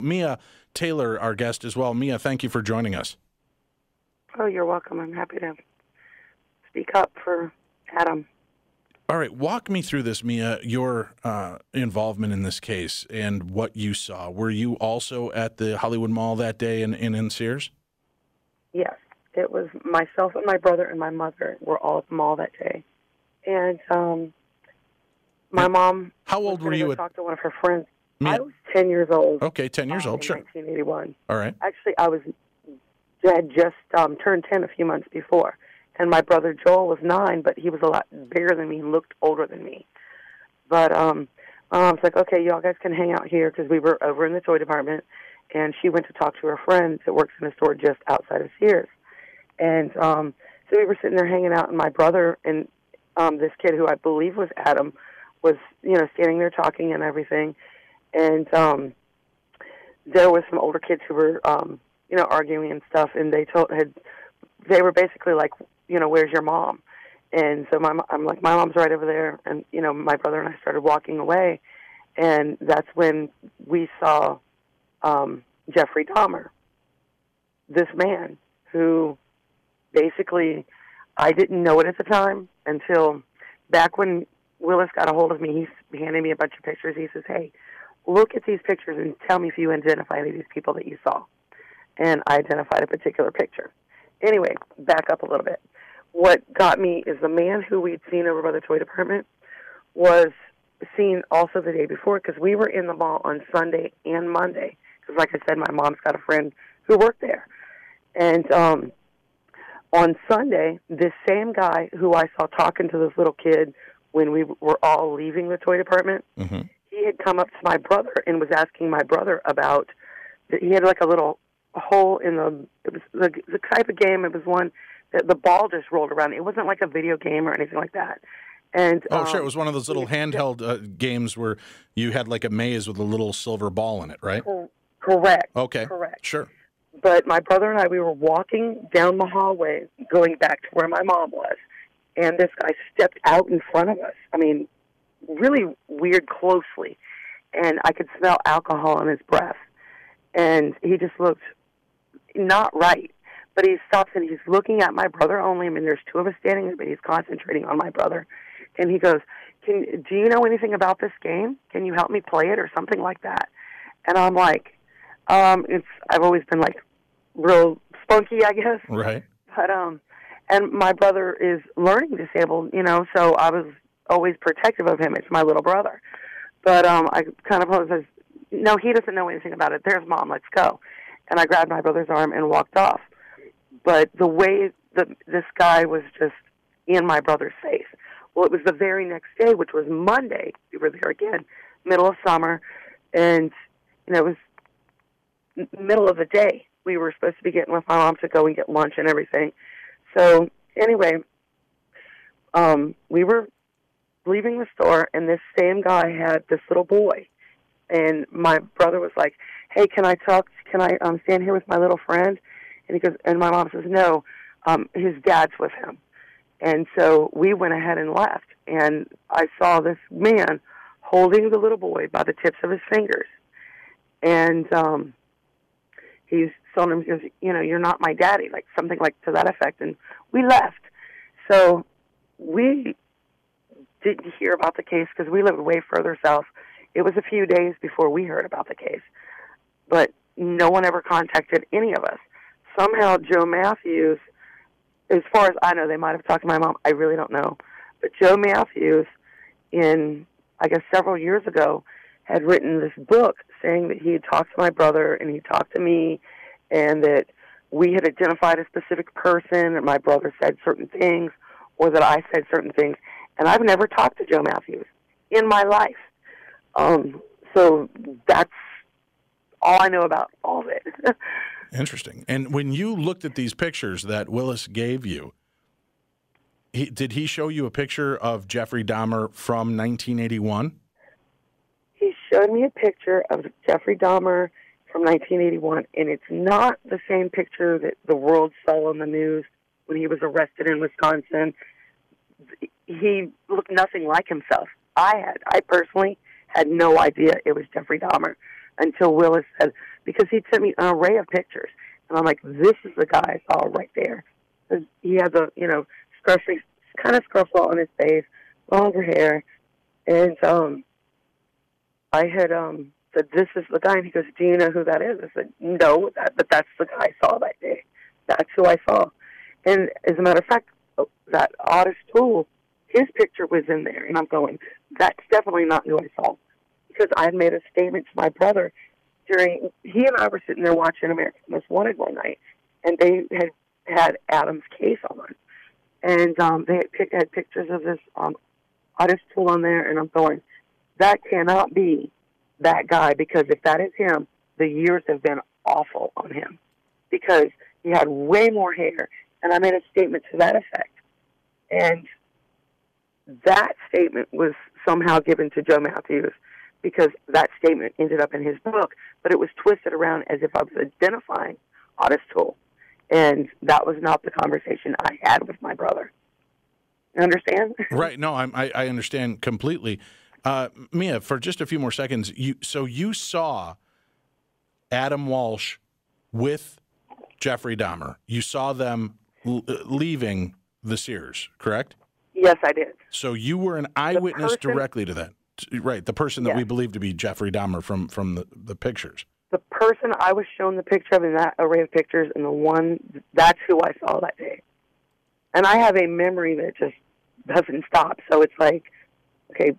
Mia Taylor, our guest as well. Mia, thank you for joining us. Oh, you're welcome. I'm happy to speak up for Adam. All right, walk me through this, Mia, your involvement in this case and what you saw. Were you also at the Hollywood Mall that day in Sears? Yes, it was myself and my brother and my mother were all at the mall that day. And my mom... How old were you? Talk to one of her friends. Mia? I was 10 years old. Okay, 10 years old, sure. In 1981. All right. Actually, I had just turned 10 a few months before. And my brother Joel was 9, but he was a lot bigger than me and looked older than me. But my mom's like, okay, y'all guys can hang out here because we were over in the toy department. And she went to talk to her friend that works in a store just outside of Sears. And so we were sitting there hanging out, and my brother and this kid who I believe was Adam was, standing there talking and everything. And there was some older kids who were, arguing and stuff, and they were basically like, where's your mom? And so I'm like, my mom's right over there. And, my brother and I started walking away. And that's when we saw Jeffrey Dahmer, this man who basically, I didn't know it at the time until back when Willis got a hold of me. He handed me a bunch of pictures. He says, hey, look at these pictures and tell me if you identify any of these people that you saw. And I identified a particular picture. Anyway, back up a little bit. What got me is the man who we'd seen over by the toy department was seen also the day before, because we were in the mall on Sunday and Monday. Because like I said, my mom's got a friend who worked there. And on Sunday, this same guy who I saw talking to this little kid when we were all leaving the toy department, he had come up to my brother and was asking my brother about, he had like a little hole in it was the type of game, it was one that the ball just rolled around. It wasn't like a video game or anything like that. And sure, it was one of those little handheld games where you had like a maze with a little silver ball in it, right? Correct. Okay. Correct. Sure. But my brother and I, we were walking down the hallway, going back to where my mom was, and this guy stepped out in front of us. I mean, really weird closely, and I could smell alcohol on his breath. And he just looked not right. But he stops and he's looking at my brother only. I mean, there's two of us standing there, but he's concentrating on my brother. And he goes, do you know anything about this game? Can you help me play it or something like that? And I'm like, I've always been like real spunky, I guess. Right. But, and my brother is learning disabled, so I was always protective of him. It's my little brother. But I kind of was, no, he doesn't know anything about it. There's Mom, let's go. And I grabbed my brother's arm and walked off. But the way this guy was just in my brother's face. Well, it was the very next day, which was Monday. We were there again, middle of summer. And, it was middle of the day. We were supposed to be getting with my mom to go and get lunch and everything. So, anyway, we were leaving the store, and this same guy had this little boy. And my brother was like, hey, can I stand here with my little friend? And he goes, and my mom says, no, his dad's with him. And so we went ahead and left. And I saw this man holding the little boy by the tips of his fingers. And he's telling him, he goes, you're not my daddy, like something like to that effect. And we left. So we didn't hear about the case because we lived way further south. It was a few days before we heard about the case. But no one ever contacted any of us. Somehow Joe Matthews, as far as I know, they might have talked to my mom. I really don't know. But Joe Matthews, I guess several years ago, had written this book saying that he had talked to my brother and he talked to me and that we had identified a specific person and my brother said certain things or that I said certain things. And I've never talked to Joe Matthews in my life. So that's all I know about all of it. Interesting. And when you looked at these pictures that Willis gave you, did he show you a picture of Jeffrey Dahmer from 1981? He showed me a picture of Jeffrey Dahmer from 1981, and it's not the same picture that the world saw on the news when he was arrested in Wisconsin. He looked nothing like himself. I personally had no idea it was Jeffrey Dahmer. until Willis said, because he'd sent me an array of pictures. And I'm like, this is the guy I saw right there. He had the, scruffy, kind of scruffle on his face, longer hair. And I had said, this is the guy. And he goes, do you know who that is? I said, no, but that's the guy I saw that day. That's who I saw. And as a matter of fact, that oddest tool, his picture was in there. And I'm going, that's definitely not who I saw. Because I had made a statement to my brother he and I were sitting there watching American Most Wanted one night, and they had Adam's case on. And they had pictures of this oddest tool on there, and I'm going, that cannot be that guy, because if that is him, the years have been awful on him, because he had way more hair, and I made a statement to that effect. And that statement was somehow given to Joe Matthews, because that statement ended up in his book, but it was twisted around as if I was identifying Otis Toole. And that was not the conversation I had with my brother. You understand? Right. No, I understand completely. Mia, for just a few more seconds, you saw Adam Walsh with Jeffrey Dahmer. You saw them leaving the Sears, correct? Yes, I did. So you were an eyewitness directly to that. Right, the person that we believe to be Jeffrey Dahmer from the pictures. The person I was shown the picture of in that array of pictures, and that's who I saw that day. And I have a memory that just doesn't stop. So it's like, okay,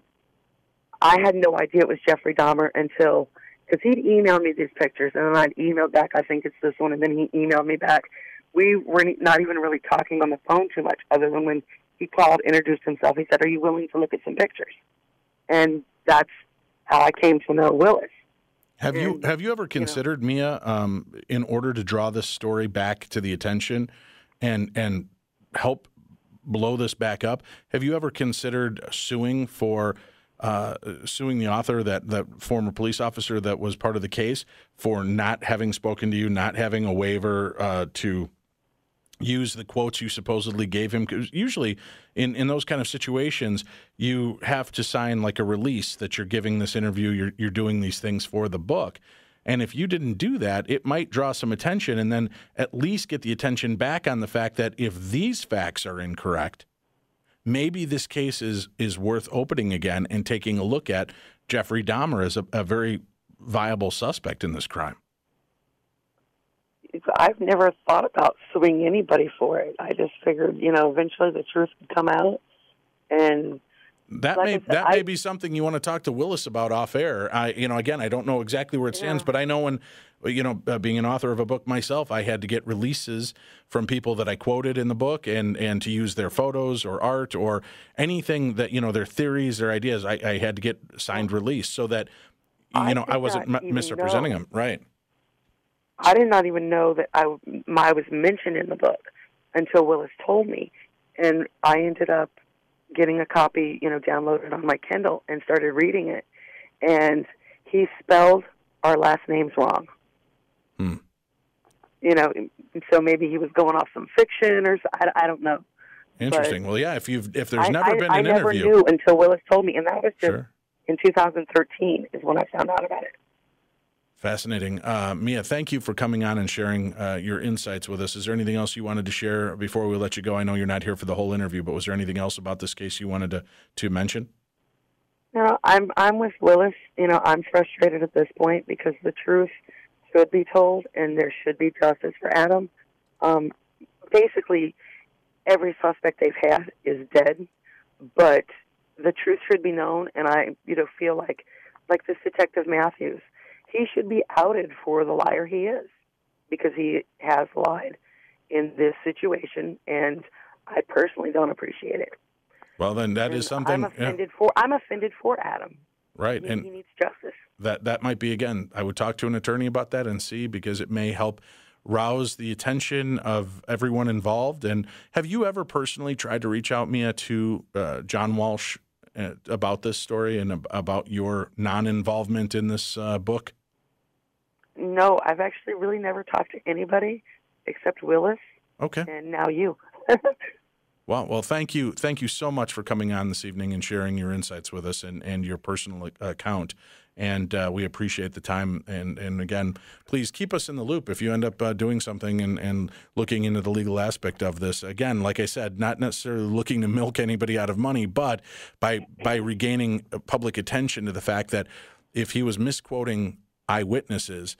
I had no idea it was Jeffrey Dahmer until, because he'd emailed me these pictures, and then I'd emailed back, I think it's this one, and then he emailed me back. We were not even really talking on the phone too much, other than when he called, introduced himself, he said, are you willing to look at some pictures? And that's how I came to know Willis. Have you ever considered, Mia, in order to draw this story back to the attention and help blow this back up, have you ever considered suing the author, that former police officer that was part of the case, for not having spoken to you, not having a waiver to use the quotes you supposedly gave him? Because usually in those kind of situations, you have to sign like a release that you're giving this interview, you're doing these things for the book. And if you didn't do that, it might draw some attention, and then at least get the attention back on the fact that if these facts are incorrect, maybe this case is worth opening again and taking a look at Jeffrey Dahmer as a very viable suspect in this crime. I've never thought about suing anybody for it. I just figured, eventually the truth would come out. And that may be something you want to talk to Willis about off air. Again, I don't know exactly where it stands, but I know when, being an author of a book myself, I had to get releases from people that I quoted in the book and to use their photos or art or anything that, their theories, their ideas. I had to get signed release so that, I wasn't misrepresenting them. Right. I did not even know that I was mentioned in the book until Willis told me. And I ended up getting a copy, downloaded on my Kindle and started reading it. And he spelled our last names wrong. So maybe he was going off some fiction or I don't know. Interesting. But well, yeah, if there's never been an interview. I never knew until Willis told me. And that was just in 2013 is when I found out about it. Fascinating. Mia, thank you for coming on and sharing your insights with us. Is there anything else you wanted to share before we let you go? I know you're not here for the whole interview, but was there anything else about this case you wanted to mention? No, I'm with Willis. I'm frustrated at this point because the truth should be told and there should be justice for Adam. Basically, every suspect they've had is dead, but the truth should be known, and I feel like this Detective Matthews, he should be outed for the liar he is, because he has lied in this situation, and I personally don't appreciate it. Well, then that is something I'm offended for Adam. Right, he needs justice. That might be, again, I would talk to an attorney about that and see, because it may help rouse the attention of everyone involved. And have you ever personally tried to reach out, Mia, to John Walsh about this story and about your non-involvement in this book? No, I've actually really never talked to anybody except Willis. Okay. And now you. Well, thank you so much for coming on this evening and sharing your insights with us and your personal account. And we appreciate the time. And again, please keep us in the loop if you end up doing something and looking into the legal aspect of this. Again, like I said, not necessarily looking to milk anybody out of money, but by regaining public attention to the fact that if he was misquoting eyewitnesses,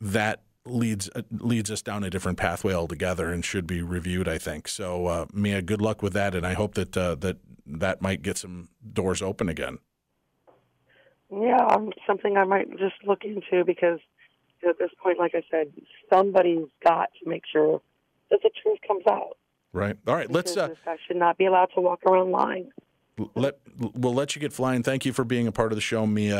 that leads us down a different pathway altogether and should be reviewed, I think. So, Mia, good luck with that, and I hope that that might get some doors open again. Yeah, something I might just look into because at this point, like I said, somebody's got to make sure that the truth comes out. Right. All right. Because this guy should not be allowed to walk around lying. We'll let you get flying. Thank you for being a part of the show, Mia.